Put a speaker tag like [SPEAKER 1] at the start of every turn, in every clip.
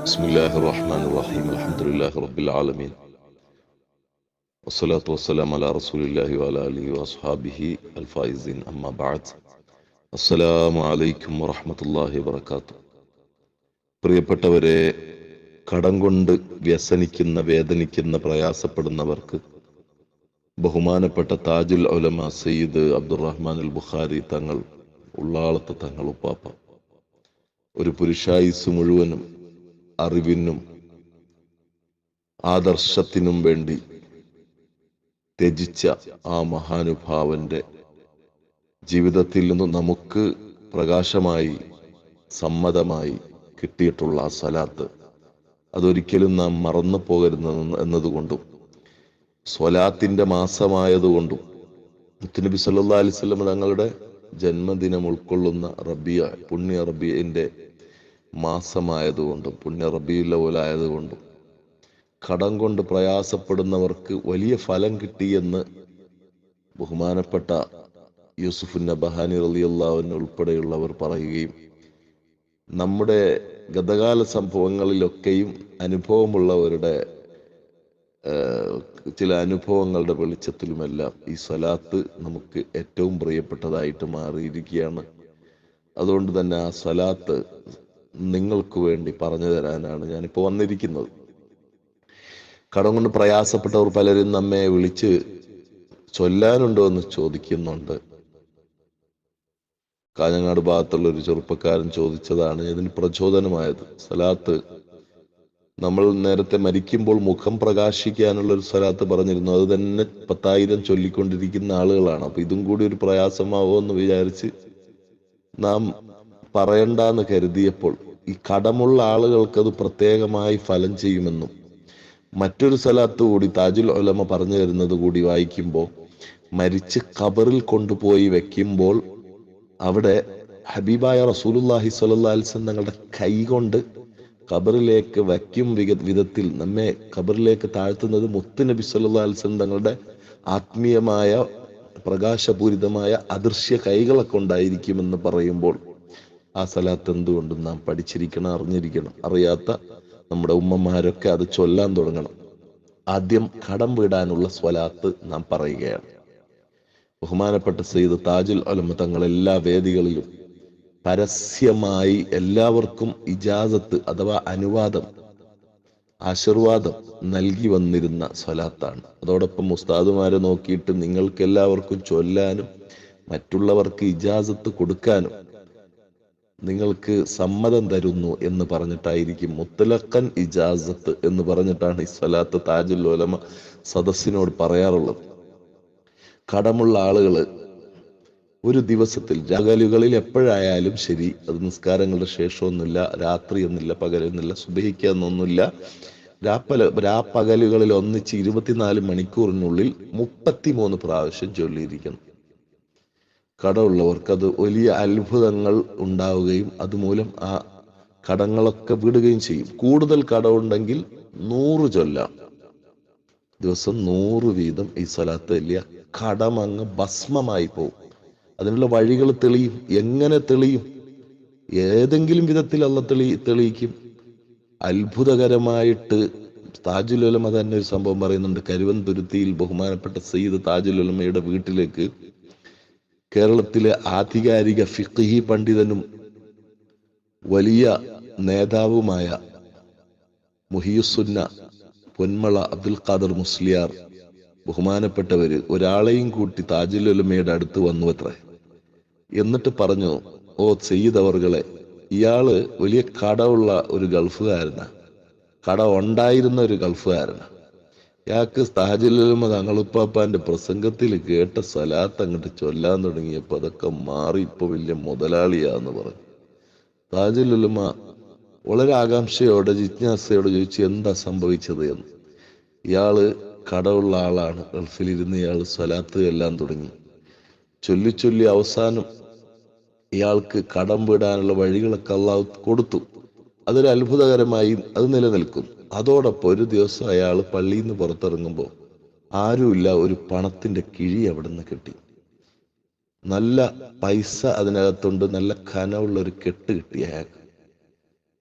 [SPEAKER 1] بسم الله الرحمن الرحيم الحمد لله رب العالمين والصلاة والسلام على رسول الله وعلى آله وأصحابه الفائزين أما بعد السلام عليكم ورحمة الله وبركاته. പ്രിയപ്പെട്ടവരെ, കടം കൊണ്ട് വ്യസനിക്കുന്ന, വേദനിക്കുന്ന, പ്രയാസപ്പെടുന്നവർക്ക് ബഹുമാനപ്പെട്ട താജുൽ ഉലമ സയ്യിദ് അബ്ദുറഹ്മാൻ അൽ ബുഖാരി തങ്ങൾ, ഉള്ളാളത്തെ തങ്ങൾ ഉപ്പാപ്പ, ഒരു പുരുഷായുസ് മുഴുവനും അറിവിനും ആദർശത്തിനും വേണ്ടി ത്യജിച്ച ആ മഹാനുഭാവന്റെ ജീവിതത്തിൽ നിന്നും നമുക്ക് പ്രകാശമായി, സമ്മതമായി കിട്ടിയിട്ടുള്ള ആ സ്വലാത്ത് അതൊരിക്കലും നാം മറന്നു പോകരുത് എന്നതുകൊണ്ടും സ്വലാത്തിന്റെ മാസമായതുകൊണ്ടും മുത്തുനബി സല്ലല്ലാഹു അലൈഹി വസല്ലം തങ്ങളുടെ ജന്മദിനം ഉൾക്കൊള്ളുന്ന റബിയ, പുണ്യ റബിയന്റെ മാസമായതുകൊണ്ടും പുണ്യ റബീഉൽ അവ്വൽ ആയതുകൊണ്ടും കടം കൊണ്ട് പ്രയാസപ്പെടുന്നവർക്ക് വലിയ ഫലം കിട്ടിയെന്ന് ബഹുമാനപ്പെട്ട യൂസുഫ് നബഹാനി റളിയല്ലാഹു അൻഹു ഉൾപ്പെടെയുള്ളവർ പറയുകയും നമ്മുടെ ഗതകാല സംഭവങ്ങളിലൊക്കെയും അനുഭവമുള്ളവരുടെ ചില അനുഭവങ്ങളുടെ വെളിച്ചത്തിലുമെല്ലാം ഈ സ്വലാത്ത് നമുക്ക് ഏറ്റവും പ്രിയപ്പെട്ടതായിട്ട് മാറിയിരിക്കുകയാണ്. അതുകൊണ്ട് തന്നെ ആ സ്വലാത്ത് നിങ്ങൾക്ക് വേണ്ടി പറഞ്ഞു തരാനാണ് ഞാനിപ്പോൾ വന്നിരിക്കുന്നത്. കടം കൊണ്ട് പ്രയാസപ്പെട്ടവർ പലരും നമ്മെ വിളിച്ച് ചൊല്ലാനുണ്ടോ എന്ന് ചോദിക്കുന്നുണ്ട്. കാഞ്ഞങ്ങാട് ഭാഗത്തുള്ള ഒരു ചെറുപ്പക്കാരൻ ചോദിച്ചതാണ് ഇതിന് പ്രചോദനമായത്. സ്വലാത്ത് നമ്മൾ നേരത്തെ മരിക്കുമ്പോൾ മുഖം പ്രകാശിക്കാനുള്ള ഒരു സ്വലാത്ത് പറഞ്ഞിരുന്നു. അത് തന്നെ 10,000 ചൊല്ലിക്കൊണ്ടിരിക്കുന്ന ആളുകളാണ്. അപ്പൊ ഇതും കൂടി ഒരു പ്രയാസമാവോ എന്ന് വിചാരിച്ച് നാം പറയണ്ടെന്ന് കരുതിയപ്പോൾ ഈ കടമുള്ള ആളുകൾക്ക് അത് പ്രത്യേകമായി ഫലം ചെയ്യുമെന്നും മറ്റൊരു സ്വലാത്ത് കൂടി താജുൽ ഉലമ പറഞ്ഞു തരുന്നത് കൂടി വായിക്കുമ്പോൾ, മരിച്ച് ഖബറിൽ കൊണ്ടുപോയി വെക്കുമ്പോൾ അവിടെ ഹബീബായ റസൂലുള്ളാഹി സ്വല്ലല്ലാഹു അലൈഹി വസല്ലം തങ്ങളുടെ കൈ കൊണ്ട് ഖബറിലേക്ക് വയ്ക്കും വിധത്തിൽ നമ്മെ ഖബറിലേക്ക് താഴ്ത്തുന്നത് മുത്തുനബി സല്ലല്ലാഹു അലൈഹി വസല്ലം തങ്ങളുടെ ആത്മീയമായ പ്രകാശപൂരിതമായ അദൃശ്യ കൈകളെ കൊണ്ടായിരിക്കുമെന്ന് പറയുമ്പോൾ ആ സ്വലാത്ത് എന്തുകൊണ്ടും നാം പഠിച്ചിരിക്കണം, അറിഞ്ഞിരിക്കണം. അറിയാത്ത നമ്മുടെ ഉമ്മമാരൊക്കെ അത് ചൊല്ലാൻ തുടങ്ങണം. ആദ്യം കടം വീടാനുള്ള സ്വലാത്ത് നാം പറയുകയാണ്. ബഹുമാനപ്പെട്ട സയ്യിദ് താജുൽ ഉലമ തങ്ങൾ എല്ലാ വേദികളിലും പരസ്യമായി എല്ലാവർക്കും ഇജാസത്ത് അഥവാ അനുവാദം, ആശീർവാദം നൽകി വന്നിരുന്ന സ്വലാത്താണ്. അതോടൊപ്പം ഉസ്താദുമാരെ നോക്കിയിട്ട് നിങ്ങൾക്ക് എല്ലാവർക്കും ചൊല്ലാനും മറ്റുള്ളവർക്ക് ഇജാസത്ത് കൊടുക്കാനും നിങ്ങൾക്ക് സമ്മതം തരുന്നു എന്ന് പറഞ്ഞിട്ടായിരിക്കും, മുത്തലഖൻ ഇജാസത്ത് എന്ന് പറഞ്ഞിട്ടാണ് ഈ സ്വലാത്ത് താജുൽ ഉലമ സദസ്സിനോട് പറയാറുള്ളത്. കടമുള്ള ആളുകൾ ഒരു ദിവസത്തിൽ രാഗലുകളിൽ എപ്പോഴായാലും ശരി, അത് നിസ്കാരങ്ങളുടെ ശേഷമൊന്നുമില്ല, രാത്രിയൊന്നുമില്ല, പകലൊന്നുമില്ല, സുബഹിക്കൊന്നുമില്ല, രാപ്പകലുകളിൽ ഒന്നിച്ച് 24 മണിക്കൂറിനുള്ളിൽ 33 പ്രാവശ്യം ചൊല്ലിയിരിക്കണം. കടമുള്ളവർക്ക് അത് വലിയ അത്ഭുതങ്ങൾ ഉണ്ടാവുകയും അതുമൂലം ആ കടങ്ങളൊക്കെ വിടുകയും ചെയ്യും. കൂടുതൽ കടമുണ്ടെങ്കിൽ 100 ചൊല്ലാം. ദിവസം 100 വീതം ഈ സ്വലാത്ത് ചൊല്ലിയ കടമങ്ങ് ഭസ്മമായി പോകും. അതിനുള്ള വഴികൾ തെളിയും. എങ്ങനെ തെളിയും? ഏതെങ്കിലും വിധത്തിൽ അള്ള തെളിയിക്കും. അത്ഭുതകരമായിട്ട് താജുൽ ഉലമ തന്നെ ഒരു സംഭവം പറയുന്നുണ്ട്. കരുവന്തുരുത്തിയിൽ ബഹുമാനപ്പെട്ട സയ്യിദ് താജുൽ ഉലമയുടെ വീട്ടിലേക്ക് കേരളത്തിലെ ആധികാരിക ഫിഖ്ഹി പണ്ഡിതനും വലിയ നേതാവുമായ മുഹിയുസുന്ന പൊന്മള അബ്ദുൽ ഖാദർ മുസ്ലിയാർ ബഹുമാനപ്പെട്ടവര് ഒരാളെയും കൂട്ടി താജുൽ ഉലമയുടെ അടുത്ത് വന്നു അത്രേ. എന്നിട്ട് പറഞ്ഞു, ഓ സയ്യിദ് അവർകളെ, ഇയാള് വലിയ കടമുള്ള ഒരു ഗൾഫുകാരനാണ്, കട ഉണ്ടായിരുന്ന ഒരു ഗൾഫുകാരനാണ്. ഇയാൾക്ക് താജുൽ ഉലമ തങ്ങളുപ്പാപ്പാന്റെ പ്രസംഗത്തിൽ കേട്ട സ്വലാത്ത് അങ്ങോട്ട് ചൊല്ലാൻ തുടങ്ങിയപ്പോൾ അതൊക്കെ മാറി, ഇപ്പൊ വലിയ മുതലാളിയാന്ന് പറഞ്ഞു. താജുൽ ഉലമ വളരെ ആകാംക്ഷയോടെ, ജിജ്ഞാസയോടെ ചോദിച്ചു, എന്താ സംഭവിച്ചത് എന്ന്. ഇയാള് കടമുള്ള ആളാണ്, ഗൾഫിലിരുന്ന് ഇയാൾ സ്വലാത്ത് എല്ലാം തുടങ്ങി. ചൊല്ലി അവസാനം ഇയാൾക്ക് കടം വീടാനുള്ള വഴികളൊക്കെ അള്ളാഹു കൊടുത്തു. അതൊരു അത്ഭുതകരമായി അത് നിലനിൽക്കും. അതോടൊപ്പം ഒരു ദിവസം അയാൾ പള്ളിയിൽ നിന്ന് പുറത്തിറങ്ങുമ്പോൾ ആരുമില്ല, ഒരു പണത്തിന്റെ കിഴി അവിടെ നിന്ന് കിട്ടി. നല്ല പൈസ അതിനകത്തുണ്ട്, നല്ല കനമുള്ള ഒരു കെട്ട് കിട്ടി അയാൾക്ക്.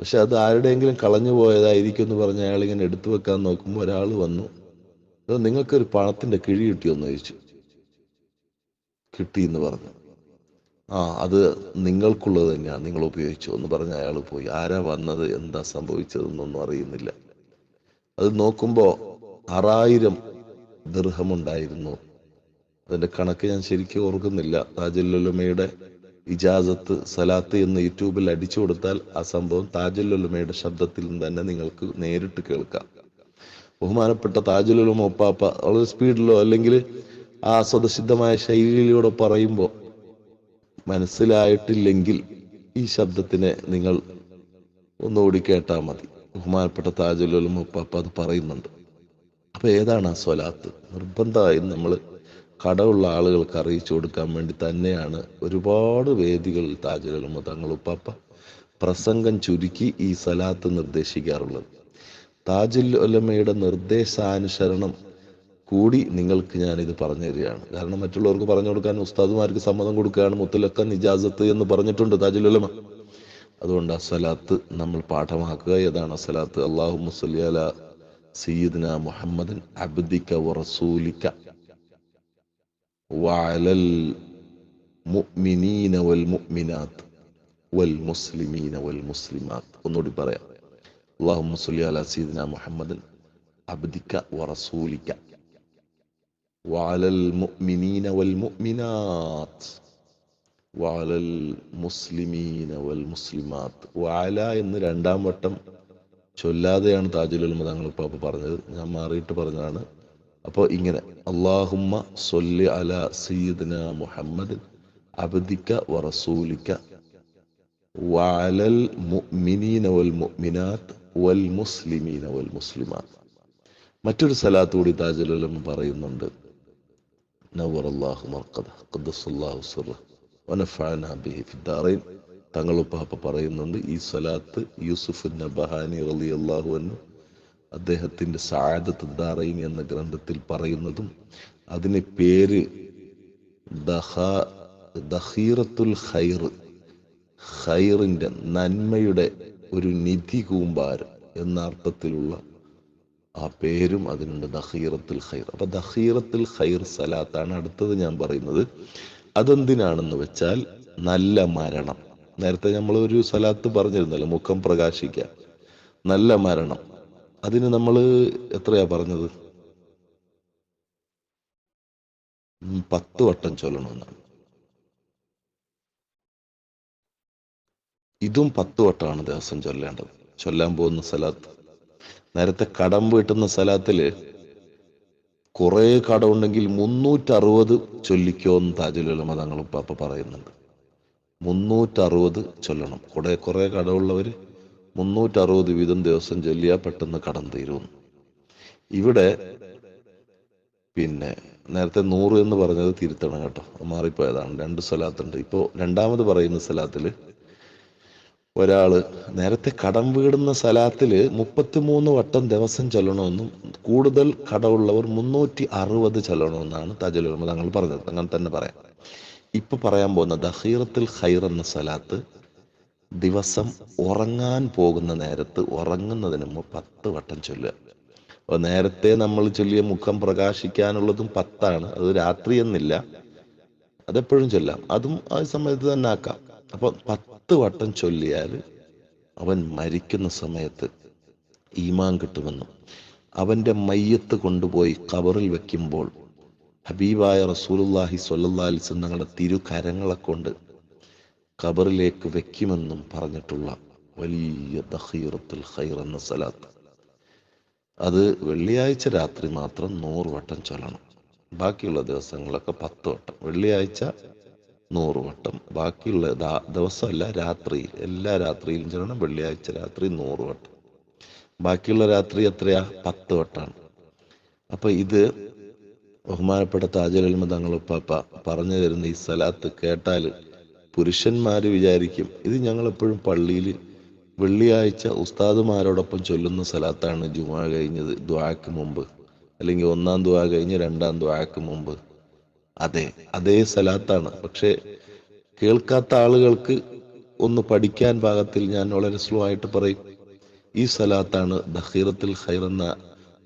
[SPEAKER 1] പക്ഷെ അത് ആരുടെയെങ്കിലും കളഞ്ഞു പോയതായിരിക്കും എന്ന് പറഞ്ഞ് അയാൾ ഇങ്ങനെ എടുത്തു വെക്കാൻ നോക്കുമ്പോൾ ഒരാൾ വന്നു, അത് നിങ്ങൾക്കൊരു പണത്തിന്റെ കിഴി കിട്ടിയോന്ന് ചോദിച്ചു. കിട്ടിയെന്ന് പറഞ്ഞു. അത് നിങ്ങൾക്കുള്ളത് തന്നെയാണ്, നിങ്ങൾ ഉപയോഗിച്ചു എന്ന് പറഞ്ഞ് അയാൾ പോയി. ആരാ വന്നത്, എന്താ സംഭവിച്ചതെന്നൊന്നും അറിയുന്നില്ല. അത് നോക്കുമ്പോൾ 6000 ദിർഹം ഉണ്ടായിരുന്നു. അതിന്റെ കണക്ക് ഞാൻ ശരിക്കും ഓർക്കുന്നില്ല. താജുൽ ഉലമയുടെ ഇജാസത്ത് സലാത്ത് എന്ന് യൂട്യൂബിൽ അടിച്ചു കൊടുത്താൽ ആ സംഭവം താജുൽ ഉലമയുടെ ശബ്ദത്തിൽ നിന്ന് തന്നെ നിങ്ങൾക്ക് നേരിട്ട് കേൾക്കാം. ബഹുമാനപ്പെട്ട താജുൽ ഉലമ ഉപ്പാപ്പ വളരെ സ്പീഡിലോ അല്ലെങ്കിൽ ആ സ്വതസിദ്ധമായ ശൈലിയിലൂടെ പറയുമ്പോൾ മനസ്സിലായിട്ടില്ലെങ്കിൽ ഈ ശബ്ദത്തിനെ നിങ്ങൾ ഒന്നുകൂടി കേട്ടാൽ മതി. ബഹുമാനപ്പെട്ട താജുൽ ഉലമ ഉപ്പാപ്പ അത് പറയുന്നുണ്ട്. അപ്പൊ ഏതാണ് ആ സ്വലാത്ത്? നിർബന്ധമായും നമ്മൾ കടമുള്ള ആളുകൾക്ക് അറിയിച്ചു കൊടുക്കാൻ വേണ്ടി തന്നെയാണ് ഒരുപാട് വേദികളിൽ താജുൽ ഉലമ തങ്ങൾ ഉപ്പാപ്പ പ്രസംഗം ചുരുക്കി ഈ സലാത്ത് നിർദ്ദേശിക്കാറുള്ളത്. താജുൽ ഉലമയുടെ നിർദ്ദേശാനുസരണം കൂടി നിങ്ങൾക്ക് ഞാനിത് പറഞ്ഞു തരികയാണ്. കാരണം മറ്റുള്ളവർക്ക് പറഞ്ഞു കൊടുക്കാൻ ഉസ്താദുമാർക്ക് സമ്മതം കൊടുക്കുകയാണ്. മുത്തലക്കൻ ഇജാസത്ത് എന്ന് പറഞ്ഞിട്ടുണ്ട് താജുൽ ഉലമ. അതുകൊണ്ട് ആ സലാത്ത് നമ്മൾ പാഠമാക്കുക. ഏതാണ് ആ സലാത്ത്? അല്ലാഹുമ്മ സ്വല്ലി അലാ സയ്യിദിനാ മുഹമ്മദിൻ അബ്ദിക വറസൂലിക വഅലൽ മുഅ്മിനീന വൽ മുഅ്മിനാത്ത് വൽ മുസ്ലിമീന വൽ മുസ്ലിമാത്ത്. ഒന്നുകൂടി പറയാം. അല്ലാഹുമ്മ സ്വല്ലി അലാ സയ്യിദിനാ മുഹമ്മദിൻ അബ്ദിക വറസൂലിക വഅലൽ മുഅ്മിനീന വൽ മുഅ്മിനാത്ത് വഅലൽ മുസ്ലിമീന വൽ മുസ്ലിമാത്ത്. വഅല എന്ന് 2ാം വട്ടം ചൊല്ലാതെയാണ് താജുൽ ഉലമ തങ്ങൾ ഉപ്പാപ്പ പറഞ്ഞത്. ഞാൻ മാറിയിട്ട് പറഞ്ഞതാണ്. അപ്പോൾ ഇങ്ങനെ അല്ലാഹുമ്മ സ്വല്ലി അലാ സയ്യിദിനാ മുഹമ്മദിൻ അബ്ദിക വറസൂലിക വഅലൽ മുഅ്മിനീന വൽ മുഅ്മിനാത്ത് വൽ മുസ്ലിമീന വൽ മുസ്ലിമാത്ത്. മറ്റൊരു സലാത്ത് കൂടി താജുൽ ഉലമ പറയുന്നുണ്ട്. നവ്വറല്ലാഹു മർഖദഹു ഖദ്ദസല്ലാഹു സിർറഹു വനഫഅനാ ബിഹി ഫിദ്ദാറൈൻ. തങ്ങളുപ്പാപ്പ പറയുന്നുണ്ട് ഈ സലാത്ത് യൂസുഫ് നബഹാനി റളിയല്ലാഹു അൻഹു അദ്ദേഹത്തിന്റെ സഅദത്ത് ദാറൈൻ എന്ന ഗ്രന്ഥത്തിൽ പറയുന്നതും അതിന് പേര് ദഖീറത്തുൽ ഖൈർ, ഖൈറിന്റെ നന്മയുടെ ഒരു നിധി കൂമ്പാരം എന്ന അർത്ഥത്തിലുള്ള ആ പേരും അതിനുണ്ട്, ദഖീറത്തുൽ ഖൈർ. അപ്പൊ ദഖീറത്തുൽ ഖൈർ സലാത്താണ് അടുത്തത് ഞാൻ പറയുന്നത്. അതെന്തിനാണെന്ന് വെച്ചാൽ നല്ല മരണം. നേരത്തെ നമ്മൾ ഒരു സലാത്ത് പറഞ്ഞിരുന്നല്ലോ, മുഖം പ്രകാശിക്കാൻ, നല്ല മരണം. അതിന് നമ്മൾ എത്രയാ പറഞ്ഞത്? 10 വട്ടം ചൊല്ലണമെന്നാണ്. ഇതും 10 വട്ടമാണ് ദിവസം ചൊല്ലേണ്ടത്. ചൊല്ലാൻ പോകുന്ന സലാത്ത്. നേരത്തെ കടം വീട്ടുന്ന സലാത്തില് കുറെ കടമുണ്ടെങ്കിൽ 360 ചൊല്ലിക്കോ എന്ന് താജുൽ ഉലമ തങ്ങൾ ഉപ്പാപ്പ പറയുന്നുണ്ട്. 360 ചൊല്ലണം. കുറെ കടമുള്ളവർ 360 വീതം ദിവസം ചൊല്ലിയാൽ പെട്ടെന്ന് കടം തീരുന്നു. ഇവിടെ പിന്നെ നേരത്തെ 100 എന്ന് പറഞ്ഞത് തിരുത്തണം കേട്ടോ, മാറിപ്പോയതാണ്. 2 സലാത്തുണ്ട്. ഇപ്പോൾ 2ാമത് പറയുന്ന സലാത്തില് ഒരാള് നേരത്തെ കടം വീടുന്ന സലാത്തില് 33 വട്ടം ദിവസം ചൊല്ലണമെന്നും കൂടുതൽ കടമുള്ളവർ 360 ചൊല്ലണമെന്നാണ് താജുൽ ഉലമ തങ്ങൾ പറഞ്ഞത്. അങ്ങനെ തന്നെ പറയാം. ഇപ്പൊ പറയാൻ പോകുന്ന ദഖീറത്തുൽ ഖൈർ എന്ന സലാത്ത് ദിവസം ഉറങ്ങാൻ പോകുന്ന നേരത്ത് ഉറങ്ങുന്നതിന് മുമ്പ് 10 വട്ടം ചൊല്ലുക. അപ്പൊ നേരത്തെ നമ്മൾ ചൊല്ലിയ മുഖം പ്രകാശിക്കാനുള്ളതും 10ആണ്. അത് രാത്രി എന്നില്ല, അതെപ്പോഴും ചൊല്ലാം. അതും ആ സമയത്ത് തന്നെ ആക്കാം. അപ്പൊ 10 വട്ടം ചൊല്ലിയാൽ അവൻ മരിക്കുന്ന സമയത്ത് ഈമാൻ കിട്ടുമെന്നും അവന്റെ മയ്യത്ത് കൊണ്ടുപോയി ഖബറിൽ വെക്കുമ്പോൾ ഹബീബായ റസൂലുള്ളാഹി സ്വല്ലല്ലാഹി അലൈഹി വസല്ലം തങ്ങളുടെ തിരുകരങ്ങളെ കൊണ്ട് ഖബറിലേക്ക് വെക്കുമെന്നും പറഞ്ഞിട്ടുള്ള വലിയ ദഖീറത്തുൽ ഖൈർ എന്ന സലാത്ത്. അത് വെള്ളിയാഴ്ച രാത്രി മാത്രം 100 വട്ടം ചൊല്ലണം. ബാക്കിയുള്ള ദിവസങ്ങളൊക്കെ 10 വട്ടം. വെള്ളിയാഴ്ച 100 വട്ടം, ബാക്കിയുള്ള ദിവസമല്ല, രാത്രിയിൽ, എല്ലാ രാത്രിയിലും ചൊല്ലണം. വെള്ളിയാഴ്ച രാത്രി 100 വട്ടം, ബാക്കിയുള്ള രാത്രി എത്രയാ? 10 വട്ടാണ്. അപ്പൊ ഇത് ബഹുമാനപ്പെട്ട താജുൽ ഉലമ തങ്ങൾ ഉപ്പാപ്പ പറഞ്ഞു തരുന്ന ഈ സലാത്ത് കേട്ടാൽ പുരുഷന്മാര് വിചാരിക്കും ഇത് ഞങ്ങളെപ്പോഴും പള്ളിയിൽ വെള്ളിയാഴ്ച ഉസ്താദുമാരോടൊപ്പം ചൊല്ലുന്ന സലാത്താണ്. ജുമുഅ കഴിഞ്ഞത് ദുആക്ക് മുമ്പ്, അല്ലെങ്കിൽ 1ാം ദുആ കഴിഞ്ഞ് 2ാം ദുആക്ക് മുമ്പ്. അതേ സലാത്താണ്. പക്ഷെ കേൾക്കാത്ത ആളുകൾക്ക് ഒന്ന് പഠിക്കാൻ പാകത്തിൽ ഞാൻ വളരെ സ്ലോ ആയിട്ട് പറയും. ഈ സലാത്താണ് ദഖീറത്തുൽ ഖൈർ എന്ന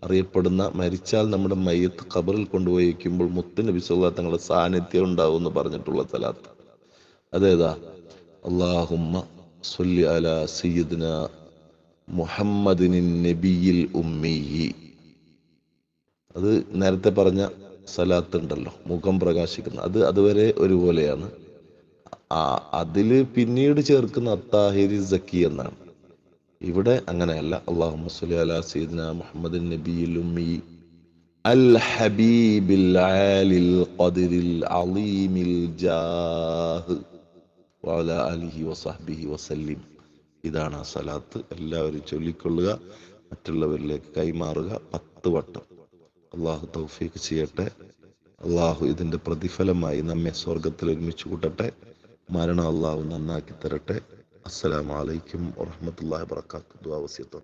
[SPEAKER 1] അറിയപ്പെടുന്ന, മരിച്ചാൽ നമ്മുടെ മയ്യത്ത് ഖബറിൽ കൊണ്ടുപോയി വയ്ക്കുമ്പോൾ മുത്തുനബി സ്വല്ലല്ലാഹു തങ്ങളുടെ സാന്നിധ്യം ഉണ്ടാവും എന്ന് പറഞ്ഞിട്ടുള്ള സലാത്ത്. അതേതാ? അല്ലാഹുമ്മ സ്വല്ലി അലാ സയ്യിദിന മുഹമ്മദിൻ നബിയിൽ ഉമ്മിയി. അത് നേരത്തെ പറഞ്ഞ സലാത്ത് ഉണ്ടല്ലോ, മുഖം പ്രകാശിക്കുന്ന, അത് അതുവരെ ഒരുപോലെയാണ്. അതില് പിന്നീട് ചേർക്കുന്ന അത്താഹിരി സക്കി എന്നാണ്. ഇവിടെ അങ്ങനെയല്ല. അല്ലാഹുമ്മ സ്വല്ലി അലാ സയ്യിദിന മുഹമ്മദിൻ നബിയിൽ ഉമ്മി അൽ ഹബീബിൽ ആലിൽ ഖദ്രിൽ അളീമിൽ ജാഹ് വഅലാ ആലിഹി വസഹ്ബിഹി വസല്ലിം. ഇതാണ് ആ സലാത്ത്. എല്ലാവരും ചൊല്ലിക്കൊള്ളുക, മറ്റുള്ളവരിലേക്ക് കൈമാറുക 10 വട്ടം. അള്ളാഹു തൗഫീഖ് ചെയ്യട്ടെ. അള്ളാഹു ഇതിന്റെ പ്രതിഫലമായി നമ്മെ സ്വർഗത്തിൽ ഒരുമിച്ച് കൂട്ടട്ടെ. മരണം അള്ളാഹു നന്നാക്കി തരട്ടെ. അസ്സലാമു അലൈക്കും വറഹ്മത്തുള്ളാഹി വബറകാതുഹു. ദുആ വസിയത്ത്.